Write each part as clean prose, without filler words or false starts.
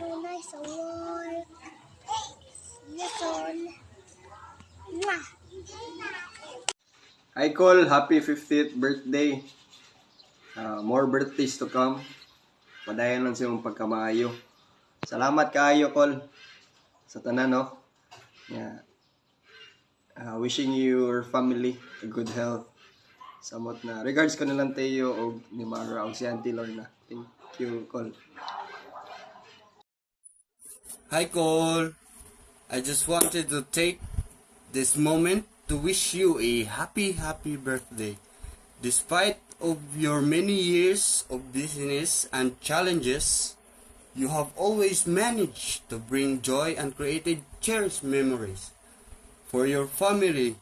tunay sa work. Lesson. Mwah! Hi Cole, happy 50th birthday. More birthdays to come. Padayon lang sa imong pagkamaayo. Salamat kaayo Cole sa tanan no. Yeah. Wishing you your family a good health. Samot na. Regards ko na lang tayo o ni Mara o si Auntie Lorna. Thank you Cole. Hi Cole, I just wanted to take this moment to wish you a happy birthday. Despite of your many years of business and challenges, you have always managed to bring joy and created cherished memories for your family,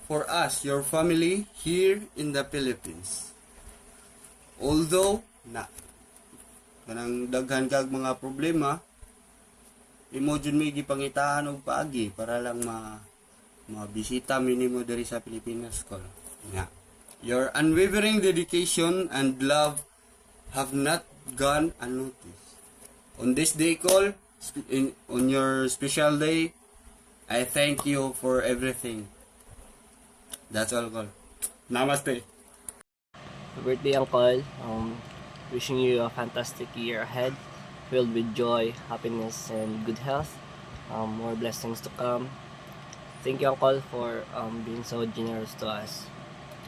for us, your family here in the Philippines. Although na kanang daghan kag mga problema, imo jud may gipangitaan og paagi para lang mabisita minimo diri sa Pilipinas ko. Yeah. Your unwavering dedication and love have not gone unnoticed. On this day call, on your special day, I thank you for everything. That's all call. Namaste. Happy birthday, Uncle. Wishing you a fantastic year ahead, filled with joy, happiness, and good health. More blessings to come. Thank you, Uncle, for being so generous to us.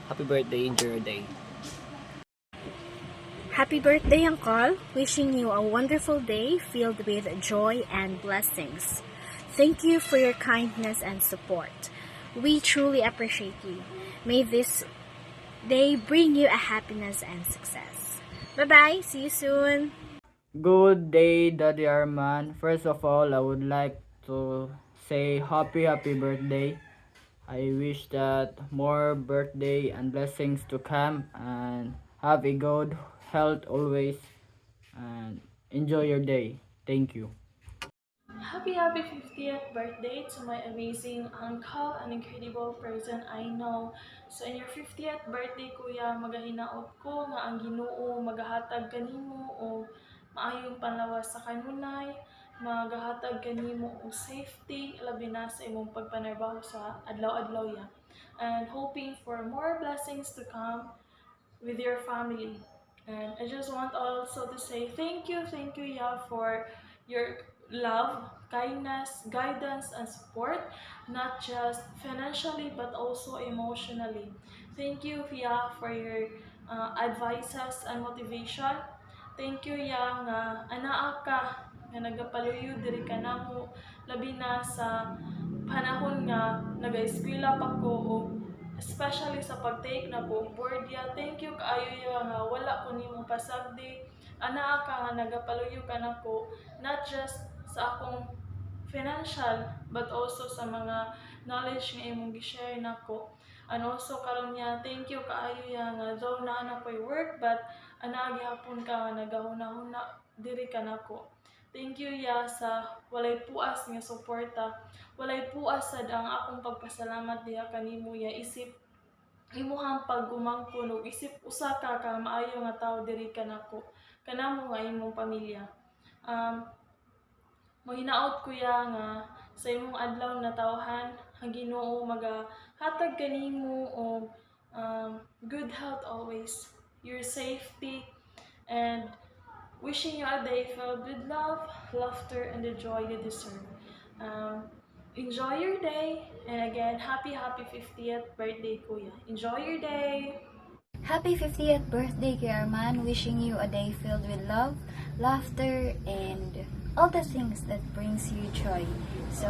Happy birthday, enjoy your day. Happy birthday, Uncle. Wishing you a wonderful day filled with joy and blessings. Thank you for your kindness and support. We truly appreciate you. May this day bring you a happiness and success. Bye-bye. See you soon. Good day, Daddy Arman. First of all, I would like to say happy birthday. I wish that more birthday and blessings to come and have a good health always and enjoy your day. Thank you. Happy 50th birthday to my amazing uncle, an incredible person I know. So in your 50th birthday kuya, magahinaot ko nga ang Ginoo magahatag kanimo o maayong panlawas sa kanunay, magahatag kanimo og safety labi na sa imong pagpanarbaho sa adlaw-adlaw ya. And hoping for more blessings to come with your family. And I just want also to say thank you ya for your love, kindness, guidance, and support, not just financially but also emotionally. Thank you, Ya, for your advices and motivation. Thank you, Ya, nga anaa ka, nga nagapaluyo diri ka namo, labi na sa panahon nga naga-eskwela pa ko o especially sa pag-take na ko board ya. Thank you kaayo ya nga wala ko nimo pasagdi. Anaa ka nga nagapaluyo ka nako, not just sa akong financial but also sa mga knowledge nga imong gi-share nako. And also karon niya, thank you kaayo ya nga though naa na ko'y work but ana gihapon ka nga nagahuna-huna diri ka nako. Thank you ya sa walay puas nga suporta. Walay puas sad ang akong pagpasalamat diha kanimo ya, isip imuhang pagumangkon ug isip usa ka maayo nga tawo diri ka nako kanamo nga imong pamilya. Mahinaot ko ya nga sa imong adlaw na tawhan ang Ginoo magahatag kanimo og good health always, your safety, and wishing you a day filled with love, laughter, and the joy you deserve. Enjoy your day, and again, happy 50th birthday, Kuya. Enjoy your day! Happy 50th birthday, Kuya Arman. Wishing you a day filled with love, laughter, and all the things that brings you joy. So,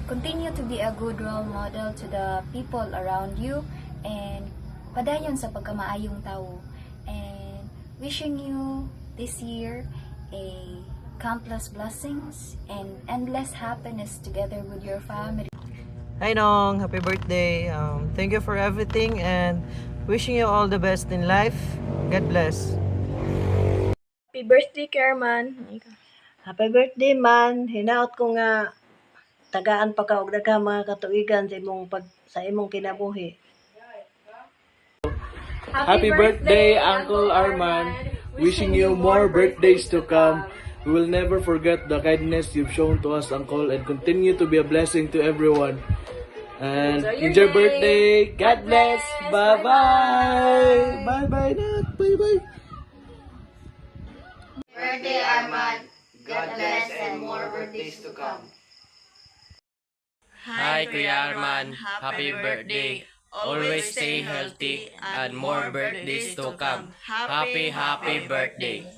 continue to be a good role model to the people around you and padayon sa pagkamaayong tao. And wishing you this year a countless blessings and endless happiness together with your family. Hi Nong, happy birthday. Thank you for everything and wishing you all the best in life. God bless. Happy birthday, Kerman. Happy birthday man. Hinaot ko nga tagaan pa ka og daghang mga katuigan sa imong kinabuhi. Happy birthday, Uncle Arman. Wishing you more birthdays to come We will never forget the kindness you've shown to us, Uncle, and continue to be a blessing to everyone. And enjoy your birthday. God bless. Bye-bye. Bye-bye, Nat. Bye-bye. Birthday, Arman. God bless and more birthdays to come. Hi, Kuya Arman. Happy birthday. Always stay healthy and more birthdays to come. Happy birthday.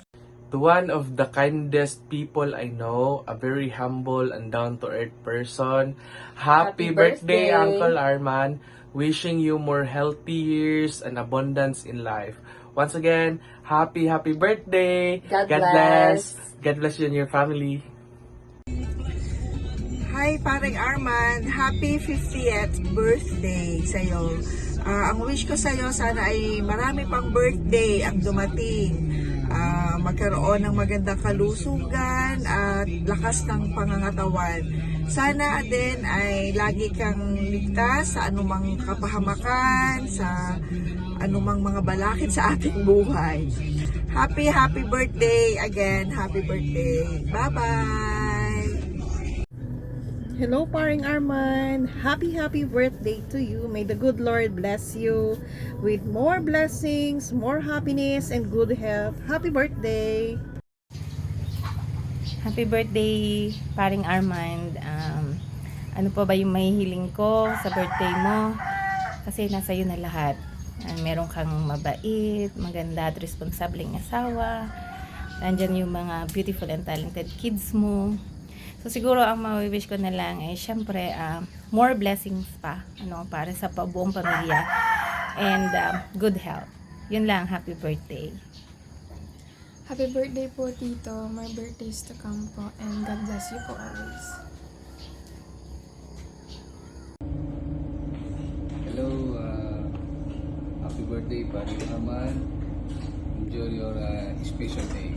To one of the kindest people I know, a very humble and down-to-earth person. Happy birthday, Uncle Arman. Wishing you more healthy years and abundance in life. Once again, happy birthday. God bless. God bless you and your family. Hi, Paring Arman. Happy 50th birthday sa'yo. Ang wish ko sa'yo, sana ay marami pang birthday ang dumating. Magkaroon ng magandang kalusugan at lakas ng pangangatawan. Sana din ay lagi kang ligtas sa anumang kapahamakan, sa anumang mga balakid sa ating buhay. Happy birthday again. Happy birthday. Bye-bye. Hello, Paring Arman. Happy birthday to you. May the good Lord bless you with more blessings, more happiness, and good health. Happy birthday. Happy birthday, Paring Armand. Ano pa ba yung mahihiling ko sa birthday mo? Kasi nasa iyo na lahat. Meron kang mabait, maganda at responsableng asawa. Nandyan yung mga beautiful and talented kids mo. So siguro ang ma-wish ko na lang ay syempre more blessings pa para sa buong pamilya and good health. Yun lang, happy birthday. Happy birthday po, Tito. More birthdays to come po and God bless you po always. Hello, happy birthday, Paring Arman. Enjoy your special day.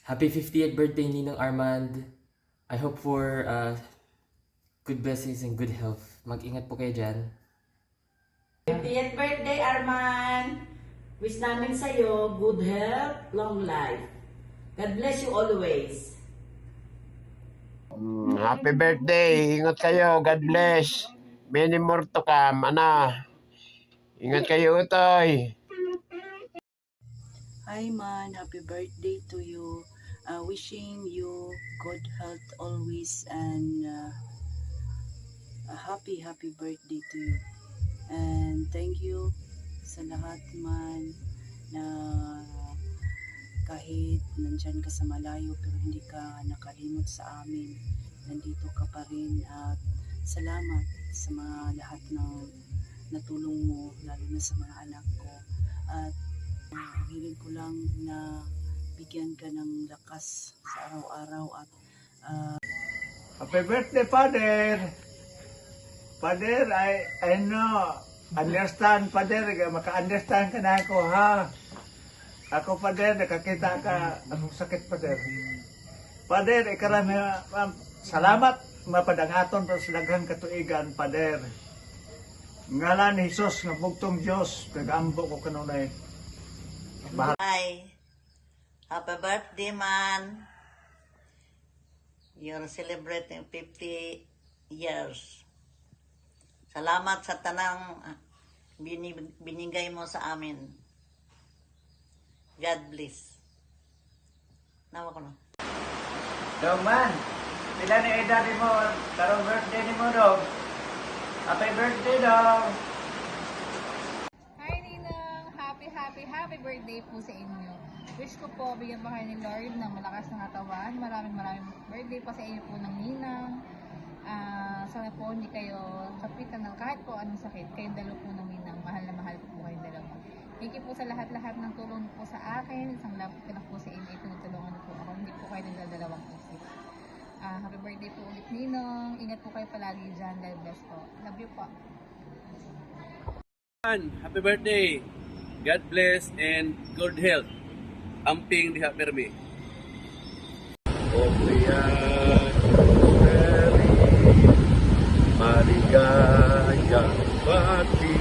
Happy 50th birthday, Ninong Armand. I hope for good blessings and good health. Mag-ingat po kayo dyan. 50th birthday, Arman. Wish namin sa'yo good health, long life. God bless you always. Happy birthday. Ingat kayo. God bless. Many more to come. Ingat kayo, Utoy. Hi, man. Happy birthday to you. Wishing you good health always and a happy birthday to you. And thank you sa lahat man na kahit nandyan ka sa malayo pero hindi ka nakalimot sa amin. Nandito ka pa rin at salamat sa mga lahat ng natulong mo, lalo na sa mga anak ko. At hiling ko lang na bigyan ka ng lakas sa araw-araw at Happy birthday, Father! Father, I know, understand, Father, maka-understand ka na ako, ha? Ako, Father, nakakita ka, anong sakit, Father? Father, ikarami, salamat, mapadangaton pa sa daghang katuigan, Father. Ngalan ni Jesus, nga bugtong Diyos, nag-ambo ko kanunay. Hi. Happy birthday, man. You're celebrating 50 years. Salamat sa tanang binigay mo sa amin. God bless. Nawa ko na. Dong, man. Pila ni edad mo, karong birthday ni mo, Dong. Happy birthday, Dong. Hi, Ninang. Happy birthday po sa inyo. Wish ko po, bigyan pa kayo ni Lord ng malakas na katawan. Maraming birthday pa sa inyo po ng Ninang. Sana po hindi kayo kapitan ng kahit po anong sakit. Kayong dalawa po ng Ninang. Mahal na mahal po kayong dalawa. Thank you po sa lahat-lahat ng tulong po sa akin. Isang love ko na po sa inyo. Tinutulungan po ako. Hindi po kayo nagdadalawang isip. Happy birthday po ulit, Ninong. Ingat po kayo palagi dyan. God bless po. Love you po. Happy birthday. God bless and good health. Amping diha permi. Maligayang bati,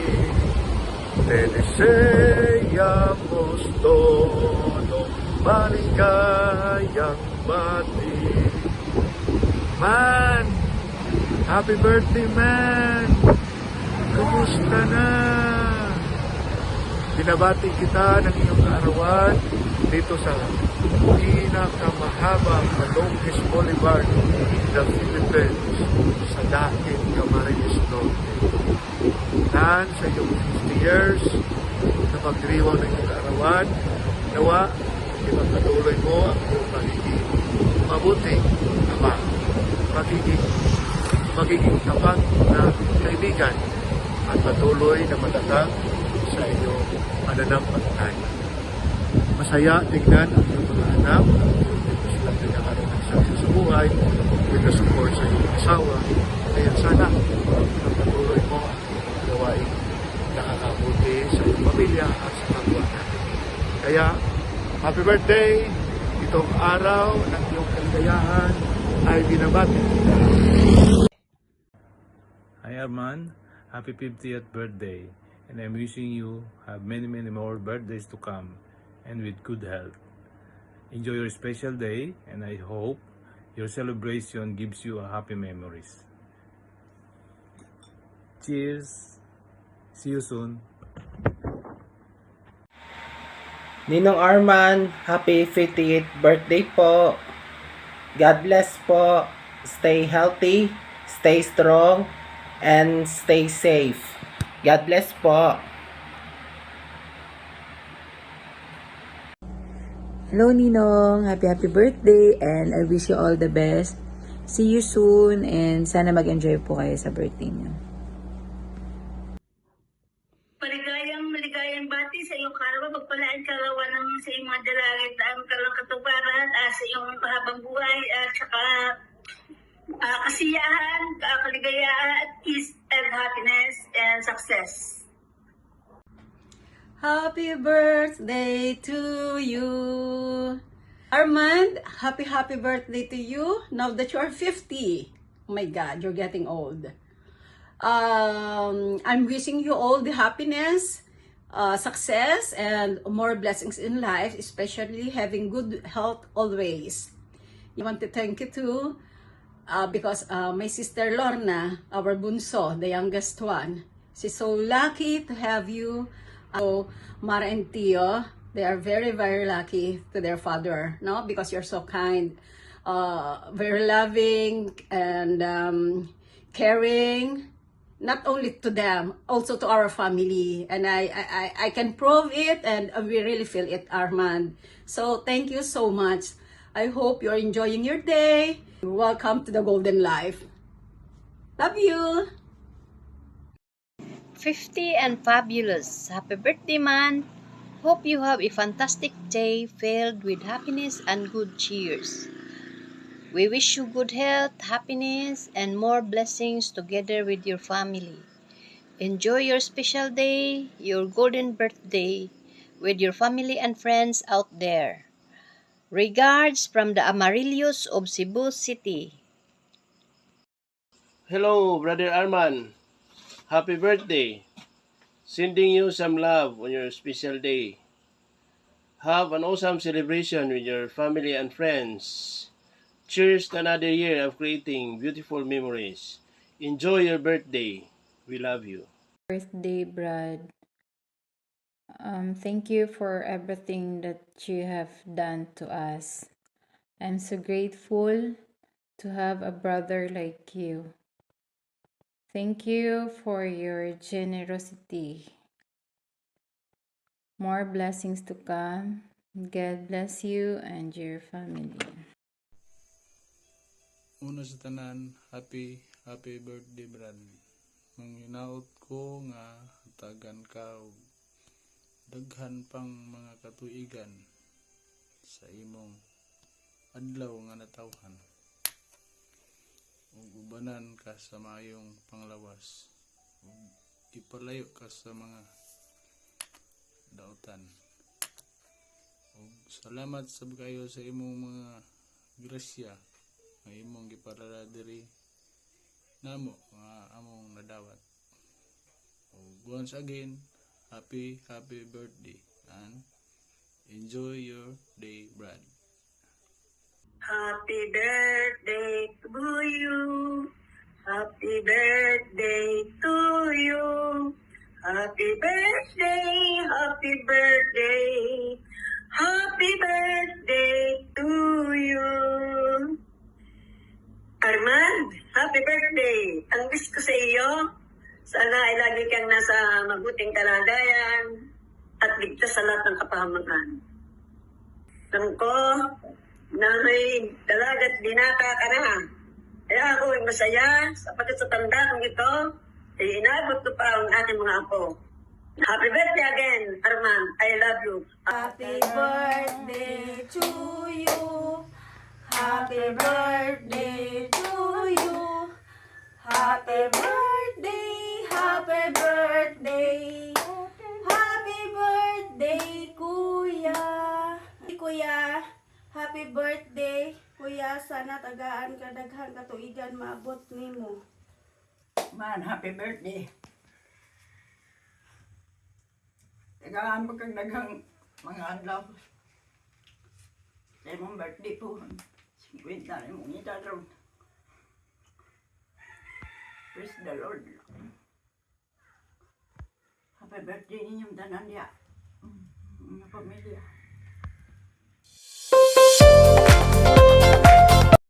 te deseamos todo maligayang bati. Man, happy birthday man! Kumusta na? Binabati kita ng iyong kaarawan dito sa pinakamahabang na longest boulevard in the Philippines sa Daquin, Camarines Norte. Tan sa iyong 50 years na pagdiriwang ng iyong kaarawan, nawa, ipagpatuloy mo ang iyong pagiging mabuting ama, magiging tapat na kaibigan at patuloy na matatag sa iyong pananampalataya. Masaya tignan ang iyong mga anak at silang pinakaroon ng success sa buhay with the support sa iyong asawa. Kaya sana patuloy mo ang gawain nakakabuti sa iyong pamilya at sa kapwa natin. Kaya, happy birthday! Itong araw ng iyong kaligayahan ay binabati. Hi Arman, happy 50th birthday, and I'm wishing you have many more birthdays to come and with good health. Enjoy your special day, and I hope your celebration gives you a happy memories. Cheers! See you soon! Ninong Arman, happy 58th birthday po. God bless po. Stay healthy, stay strong, and stay safe. God bless po. Hello Ninong, happy birthday and I wish you all the best. See you soon and sana mag-enjoy po kayo sa birthday niyo. Maligayang bati sa iyong karawan, pagpalaan karawan ng sa iyong mga dalangin, ang kalang katuparan, sa iyong mahabang buhay, at saka kasiyahan, kaligayahan, peace and happiness and success. Happy birthday to you. Armand, happy birthday to you. Now that you are 50. Oh my God, you're getting old. I'm wishing you all the happiness, success, and more blessings in life, especially having good health always. I want to thank you too, because my sister Lorna, our bunso, the youngest one, she's so lucky to have you. Mara and Tio, they are very lucky to their father, no? Because you're so kind, very loving, and caring, not only to them, also to our family. And I can prove it, and we really feel it, Armand. So thank you so much. I hope you're enjoying your day. Welcome to the golden life. Love you. 50 and fabulous. Happy birthday, man. Hope you have a fantastic day filled with happiness and good cheers. We wish you good health, happiness, and more blessings together with your family. Enjoy your special day, your golden birthday, with your family and friends out there. Regards from the Amarillos of Cebu City. Hello, Brother Arman. Happy birthday. Sending you some love on your special day. Have an awesome celebration with your family and friends. Cheers to another year of creating beautiful memories. Enjoy your birthday. We love you. Birthday, Brad. Thank you for everything that you have done to us. I'm so grateful to have a brother like you. Thank you for your generosity. More blessings to come. God bless you and your family. Una sa tanan, happy birthday, Brad. Manginaot ko nga tagan ka og daghan pang mga katuigan sa imong adlaw nga natawhan. Ug ubanan ka sa mayong panglawas. Ug ipalayo ka sa mga dautan. Ug salamat sab kayo sa imong mga grasya nga imong gipadala diri namo nga among nadawat. Ug once again, happy birthday and Enjoy your day, Brad. Happy birthday to you. Happy birthday to you. Happy birthday, happy birthday. Happy birthday to you. Armand, happy birthday. Ang wish ko sa iyo, sana ay lagi kang nasa mabuting kalagayan at ligtas sa lahat ng kapahamakan. Alam ko na may dalagat binata ka na. Kaya ako ay masaya sapagkat sa tanda kong ito, ay inabot ko pa ang aking mga apo. Happy birthday again, Armand. I love you. Happy birthday to you. Happy birthday to you. Happy birthday, happy birthday. Happy birthday, Kuya. Kuya, happy birthday. Kuya, sana tagaan ka daghang katuigan maabot nimo. Man, happy birthday. Tagaan mo kang daghang mga adlaw. Sa imong birthday po. 50 na mong itadron. Praise the Lord. Happy birthday ninyong tanan ya. Mga pamilya.